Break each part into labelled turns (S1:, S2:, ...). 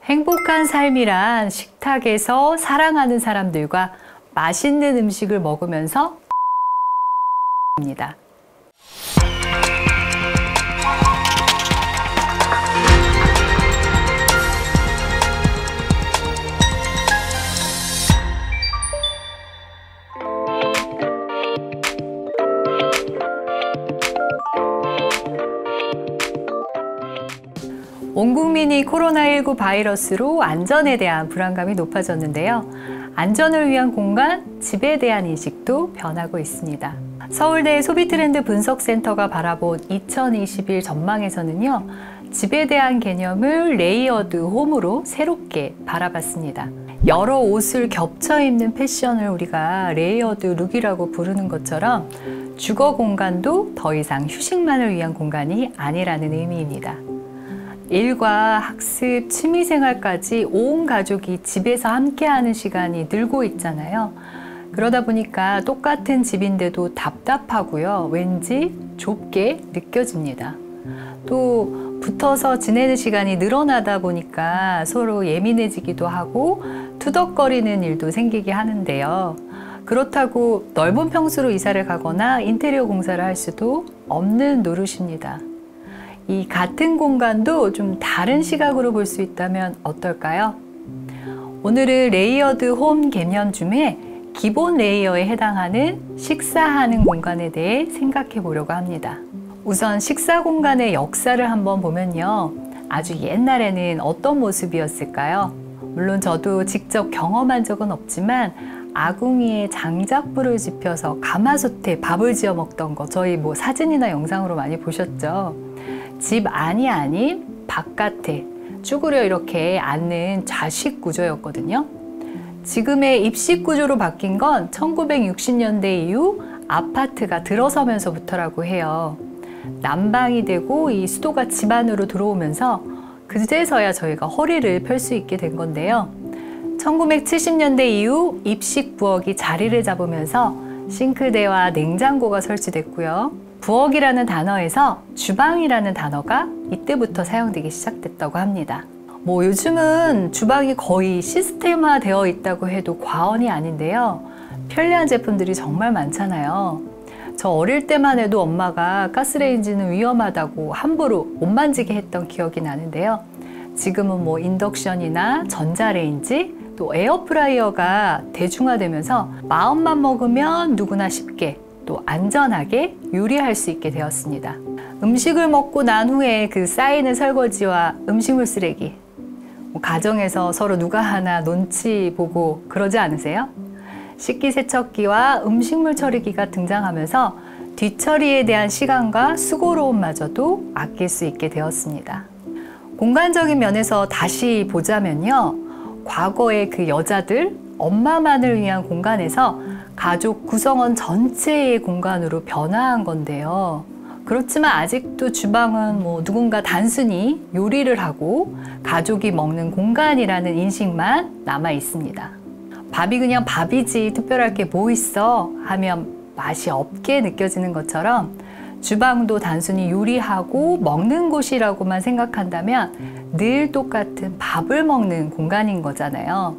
S1: 행복한 삶이란 식탁에서 사랑하는 사람들과 맛있는 음식을 먹으면서 입니다. 온 국민이 코로나19 바이러스로 안전에 대한 불안감이 높아졌는데요. 안전을 위한 공간, 집에 대한 인식도 변하고 있습니다. 서울대 소비트렌드 분석센터가 바라본 2021 전망에서는요, 집에 대한 개념을 레이어드 홈으로 새롭게 바라봤습니다. 여러 옷을 겹쳐 입는 패션을 우리가 레이어드 룩이라고 부르는 것처럼 주거 공간도 더 이상 휴식만을 위한 공간이 아니라는 의미입니다. 일과 학습, 취미생활까지 온 가족이 집에서 함께하는 시간이 늘고 있잖아요. 그러다 보니까 똑같은 집인데도 답답하고요. 왠지 좁게 느껴집니다. 또 붙어서 지내는 시간이 늘어나다 보니까 서로 예민해지기도 하고 투덕거리는 일도 생기게 하는데요. 그렇다고 넓은 평수로 이사를 가거나 인테리어 공사를 할 수도 없는 노릇입니다. 이 같은 공간도 좀 다른 시각으로 볼 수 있다면 어떨까요? 오늘은 레이어드 홈 개념 중에 기본 레이어에 해당하는 식사하는 공간에 대해 생각해 보려고 합니다. 우선 식사 공간의 역사를 한번 보면요. 아주 옛날에는 어떤 모습이었을까요? 물론 저도 직접 경험한 적은 없지만 아궁이에 장작불을 지펴서 가마솥에 밥을 지어 먹던 거 저희 사진이나 영상으로 많이 보셨죠? 집 안이 아닌 바깥에 쭈그려 이렇게 앉는 좌식 구조였거든요. 지금의 입식 구조로 바뀐 건 1960년대 이후 아파트가 들어서면서부터라고 해요. 난방이 되고 이 수도가 집 안으로 들어오면서 그제서야 저희가 허리를 펼 수 있게 된 건데요. 1970년대 이후 입식 부엌이 자리를 잡으면서 싱크대와 냉장고가 설치됐고요. 부엌이라는 단어에서 주방이라는 단어가 이때부터 사용되기 시작됐다고 합니다. 요즘은 주방이 거의 시스템화 되어 있다고 해도 과언이 아닌데요. 편리한 제품들이 정말 많잖아요. 저 어릴 때만 해도 엄마가 가스레인지는 위험하다고 함부로 못 만지게 했던 기억이 나는데요. 지금은 인덕션이나 전자레인지 또 에어프라이어가 대중화되면서 마음만 먹으면 누구나 쉽게 또 안전하게 요리할 수 있게 되었습니다. 음식을 먹고 난 후에 그 쌓이는 설거지와 음식물 쓰레기, 가정에서 서로 누가 하나 눈치 보고 그러지 않으세요? 식기세척기와 음식물 처리기가 등장하면서 뒷처리에 대한 시간과 수고로움마저도 아낄 수 있게 되었습니다. 공간적인 면에서 다시 보자면요. 과거의 그 여자들, 엄마만을 위한 공간에서 가족 구성원 전체의 공간으로 변화한 건데요. 그렇지만 아직도 주방은 누군가 단순히 요리를 하고 가족이 먹는 공간이라는 인식만 남아 있습니다. 밥이 그냥 밥이지 특별할 게 뭐 있어 하면 맛이 없게 느껴지는 것처럼 주방도 단순히 요리하고 먹는 곳이라고만 생각한다면 늘 똑같은 밥을 먹는 공간인 거잖아요.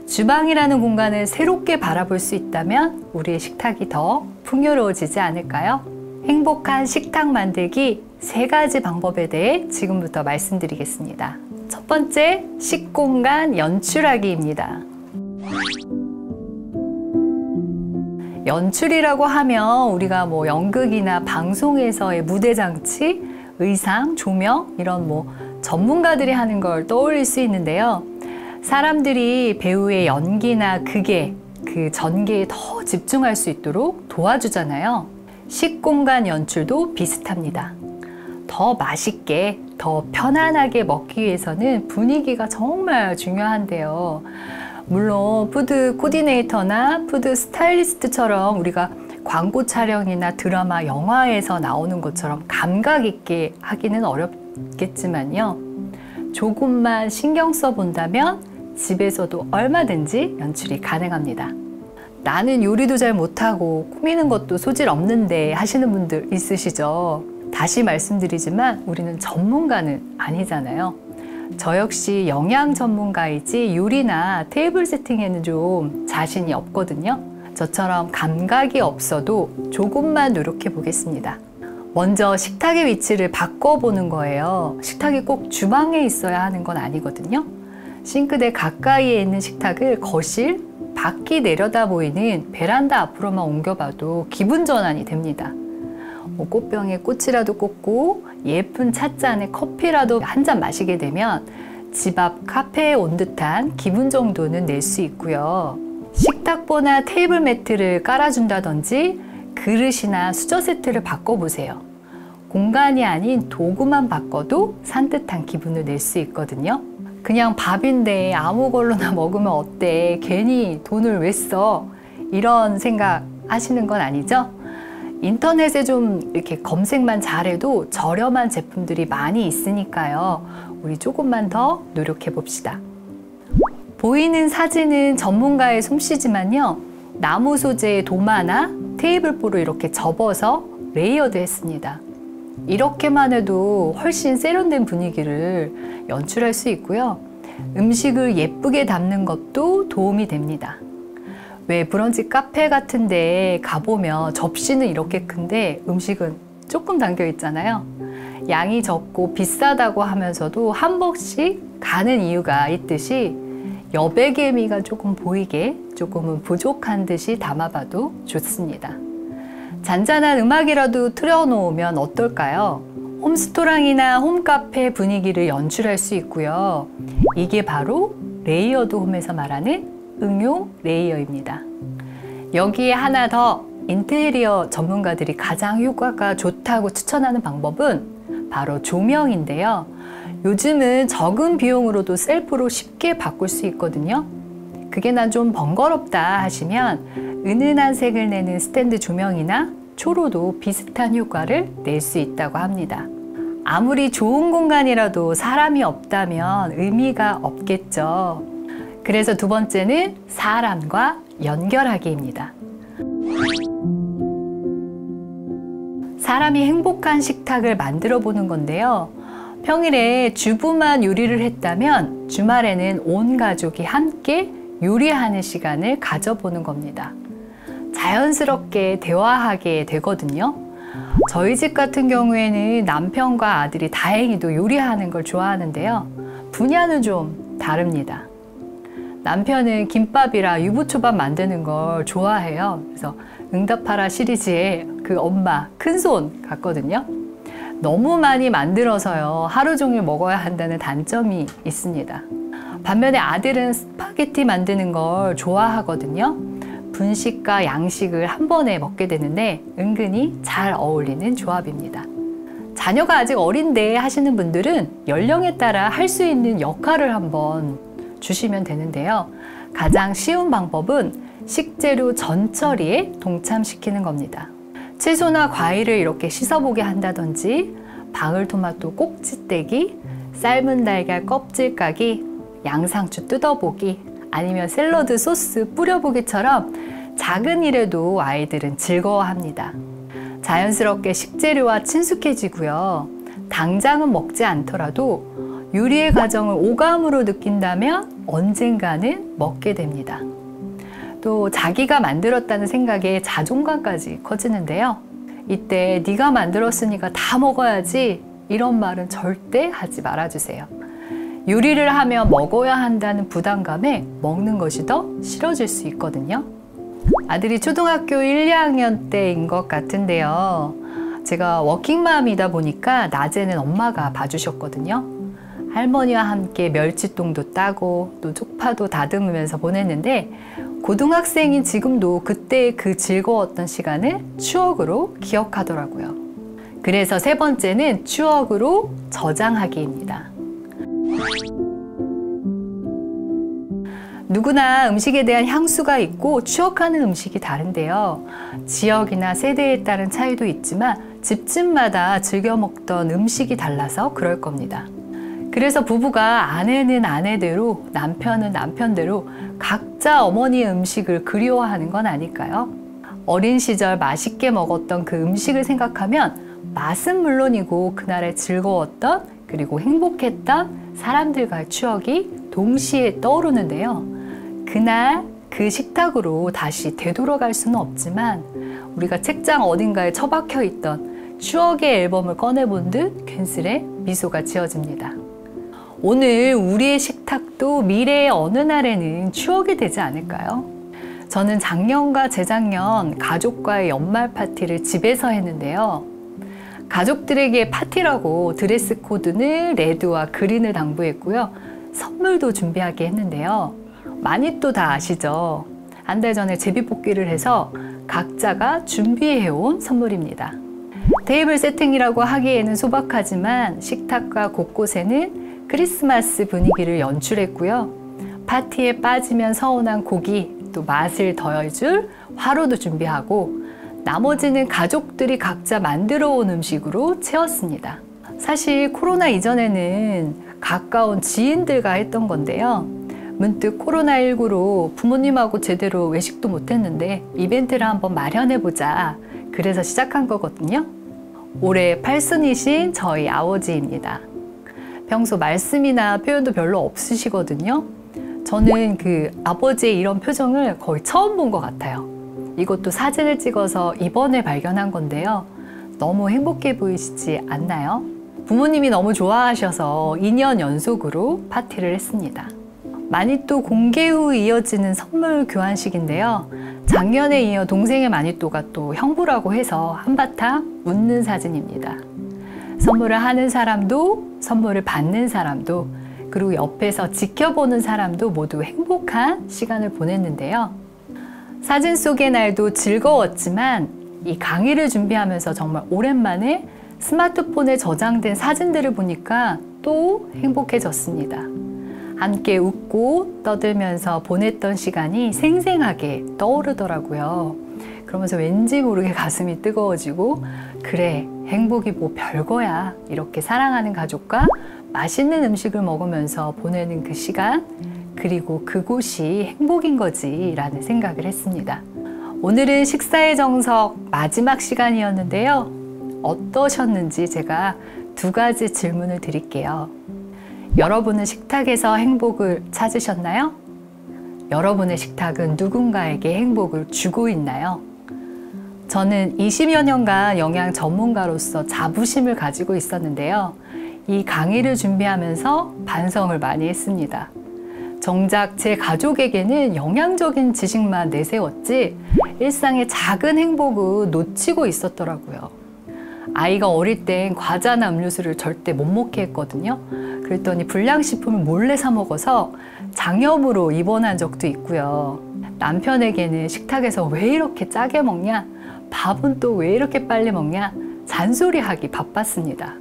S1: 주방이라는 공간을 새롭게 바라볼 수 있다면 우리의 식탁이 더 풍요로워지지 않을까요? 행복한 식탁 만들기 3가지 방법에 대해 지금부터 말씀드리겠습니다. 첫 번째, 식공간 연출하기입니다. 연출이라고 하면 우리가 연극이나 방송에서의 무대 장치, 의상, 조명 이런 전문가들이 하는 걸 떠올릴 수 있는데요. 사람들이 배우의 연기나 극에 그 전개에 더 집중할 수 있도록 도와주잖아요. 식공간 연출도 비슷합니다. 더 맛있게, 더 편안하게 먹기 위해서는 분위기가 정말 중요한데요. 물론 푸드 코디네이터나 푸드 스타일리스트처럼 우리가 광고 촬영이나 드라마, 영화에서 나오는 것처럼 감각 있게 하기는 어렵겠지만요. 조금만 신경 써 본다면 집에서도 얼마든지 연출이 가능합니다. 나는 요리도 잘 못하고 꾸미는 것도 소질 없는데 하시는 분들 있으시죠? 다시 말씀드리지만 우리는 전문가는 아니잖아요. 저 역시 영양 전문가이지 요리나 테이블 세팅에는 좀 자신이 없거든요. 저처럼 감각이 없어도 조금만 노력해 보겠습니다. 먼저 식탁의 위치를 바꿔보는 거예요. 식탁이 꼭 주방에 있어야 하는 건 아니거든요. 싱크대 가까이에 있는 식탁을 거실, 밖이 내려다 보이는 베란다 앞으로만 옮겨봐도 기분 전환이 됩니다. 꽃병에 꽃이라도 꽂고 예쁜 찻잔에 커피라도 한 잔 마시게 되면 집 앞 카페에 온 듯한 기분 정도는 낼 수 있고요. 식탁보나 테이블 매트를 깔아준다든지 그릇이나 수저 세트를 바꿔보세요. 공간이 아닌 도구만 바꿔도 산뜻한 기분을 낼 수 있거든요. 그냥 밥인데 아무 걸로나 먹으면 어때? 괜히 돈을 왜 써? 이런 생각 하시는 건 아니죠? 인터넷에 좀 이렇게 검색만 잘해도 저렴한 제품들이 많이 있으니까요. 우리 조금만 더 노력해 봅시다. 보이는 사진은 전문가의 솜씨지만요. 나무 소재의 도마나 테이블보로 이렇게 접어서 레이어드 했습니다. 이렇게만 해도 훨씬 세련된 분위기를 연출할 수 있고요. 음식을 예쁘게 담는 것도 도움이 됩니다. 왜 브런치 카페 같은 데 가보면 접시는 이렇게 큰데 음식은 조금 담겨 있잖아요. 양이 적고 비싸다고 하면서도 한 번씩 가는 이유가 있듯이 여백의 미가 조금 보이게 조금은 부족한 듯이 담아봐도 좋습니다. 잔잔한 음악이라도 틀어놓으면 어떨까요? 홈스토랑이나 홈카페 분위기를 연출할 수 있고요. 이게 바로 레이어드 홈에서 말하는 응용 레이어입니다. 여기에 하나 더 인테리어 전문가들이 가장 효과가 좋다고 추천하는 방법은 바로 조명인데요. 요즘은 적은 비용으로도 셀프로 쉽게 바꿀 수 있거든요. 그게 난 좀 번거롭다 하시면 은은한 색을 내는 스탠드 조명이나 초로도 비슷한 효과를 낼 수 있다고 합니다. 아무리 좋은 공간이라도 사람이 없다면 의미가 없겠죠. 그래서 두 번째는 사람과 연결하기입니다. 사람이 행복한 식탁을 만들어 보는 건데요. 평일에 주부만 요리를 했다면 주말에는 온 가족이 함께 요리하는 시간을 가져보는 겁니다. 자연스럽게 대화하게 되거든요. 저희 집 같은 경우에는 남편과 아들이 다행히도 요리하는 걸 좋아하는데요. 분야는 좀 다릅니다. 남편은 김밥이랑 유부초밥 만드는 걸 좋아해요. 그래서 응답하라 시리즈의 그 엄마, 큰손 같거든요. 너무 많이 만들어서요. 하루 종일 먹어야 한다는 단점이 있습니다. 반면에 아들은 스파게티 만드는 걸 좋아하거든요. 분식과 양식을 한 번에 먹게 되는데 은근히 잘 어울리는 조합입니다. 자녀가 아직 어린데 하시는 분들은 연령에 따라 할 수 있는 역할을 한번 주시면 되는데요. 가장 쉬운 방법은 식재료 전처리에 동참시키는 겁니다. 채소나 과일을 이렇게 씻어보게 한다든지 방울토마토 꼭지 떼기, 삶은 달걀 껍질 까기, 양상추 뜯어보기, 아니면 샐러드 소스 뿌려보기처럼 작은 일에도 아이들은 즐거워합니다. 자연스럽게 식재료와 친숙해지고요. 당장은 먹지 않더라도 요리의 과정을 오감으로 느낀다면 언젠가는 먹게 됩니다. 또 자기가 만들었다는 생각에 자존감까지 커지는데요. 이때 네가 만들었으니까 다 먹어야지 이런 말은 절대 하지 말아주세요. 요리를 하며 먹어야 한다는 부담감에 먹는 것이 더 싫어질 수 있거든요. 아들이 초등학교 1, 2학년 때인 것 같은데요. 제가 워킹맘이다 보니까 낮에는 엄마가 봐주셨거든요. 할머니와 함께 멸치똥도 따고 또 쪽파도 다듬으면서 보냈는데 고등학생인 지금도 그때의 그 즐거웠던 시간을 추억으로 기억하더라고요. 그래서 세 번째는 추억으로 저장하기입니다. 누구나 음식에 대한 향수가 있고 추억하는 음식이 다른데요. 지역이나 세대에 따른 차이도 있지만 집집마다 즐겨 먹던 음식이 달라서 그럴 겁니다. 그래서 부부가 아내는 아내대로 남편은 남편대로 각자 어머니의 음식을 그리워하는 건 아닐까요? 어린 시절 맛있게 먹었던 그 음식을 생각하면 맛은 물론이고 그날의 즐거웠던 그리고 행복했던 사람들과의 추억이 동시에 떠오르는데요. 그날 그 식탁으로 다시 되돌아갈 수는 없지만 우리가 책장 어딘가에 처박혀 있던 추억의 앨범을 꺼내본 듯 괜스레 미소가 지어집니다. 오늘 우리의 식탁도 미래의 어느 날에는 추억이 되지 않을까요? 저는 작년과 재작년 가족과의 연말 파티를 집에서 했는데요. 가족들에게 파티라고 드레스 코드는 레드와 그린을 당부했고요. 선물도 준비하게 했는데요. 많이 또 다 아시죠? 한 달 전에 제비뽑기를 해서 각자가 준비해온 선물입니다. 테이블 세팅이라고 하기에는 소박하지만 식탁과 곳곳에는 크리스마스 분위기를 연출했고요. 파티에 빠지면 서운한 고기, 또 맛을 더해줄 화로도 준비하고 나머지는 가족들이 각자 만들어 온 음식으로 채웠습니다. 사실 코로나 이전에는 가까운 지인들과 했던 건데요. 문득 코로나19로 부모님하고 제대로 외식도 못했는데 이벤트를 한번 마련해보자. 그래서 시작한 거거든요. 올해 8순이신 저희 아버지입니다. 평소 말씀이나 표현도 별로 없으시거든요. 저는 그 아버지의 이런 표정을 거의 처음 본 것 같아요. 이것도 사진을 찍어서 이번에 발견한 건데요. 너무 행복해 보이시지 않나요? 부모님이 너무 좋아하셔서 2년 연속으로 파티를 했습니다. 마니또 공개 후 이어지는 선물 교환식인데요. 작년에 이어 동생의 마니또가 또 형부라고 해서 한바탕 웃는 사진입니다. 선물을 하는 사람도 선물을 받는 사람도 그리고 옆에서 지켜보는 사람도 모두 행복한 시간을 보냈는데요. 사진 속의 날도 즐거웠지만 이 강의를 준비하면서 정말 오랜만에 스마트폰에 저장된 사진들을 보니까 또 행복해졌습니다. 함께 웃고 떠들면서 보냈던 시간이 생생하게 떠오르더라고요. 그러면서 왠지 모르게 가슴이 뜨거워지고 그래, 행복이 뭐 별거야. 이렇게 사랑하는 가족과 맛있는 음식을 먹으면서 보내는 그 시간, 그리고 그곳이 행복인 거지 라는 생각을 했습니다. 오늘은 식사의 정석 마지막 시간이었는데요. 어떠셨는지 제가 2가지 질문을 드릴게요. 여러분은 식탁에서 행복을 찾으셨나요? 여러분의 식탁은 누군가에게 행복을 주고 있나요? 저는 20여 년간 영양 전문가로서 자부심을 가지고 있었는데요. 이 강의를 준비하면서 반성을 많이 했습니다. 정작 제 가족에게는 영양적인 지식만 내세웠지 일상의 작은 행복은 놓치고 있었더라고요. 아이가 어릴 땐 과자나 음료수를 절대 못 먹게 했거든요. 그랬더니 불량식품을 몰래 사 먹어서 장염으로 입원한 적도 있고요. 남편에게는 식탁에서 왜 이렇게 짜게 먹냐? 밥은 또 왜 이렇게 빨리 먹냐? 잔소리하기 바빴습니다.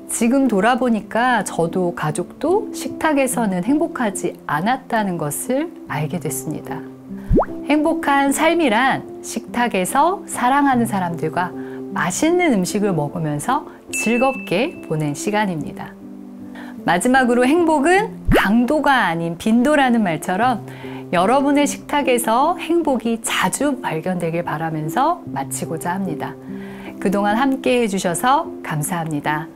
S1: 지금 돌아보니까 저도 가족도 식탁에서는 행복하지 않았다는 것을 알게 됐습니다. 행복한 삶이란 식탁에서 사랑하는 사람들과 맛있는 음식을 먹으면서 즐겁게 보낸 시간입니다. 마지막으로 행복은 강도가 아닌 빈도라는 말처럼 여러분의 식탁에서 행복이 자주 발견되길 바라면서 마치고자 합니다. 그동안 함께 해주셔서 감사합니다.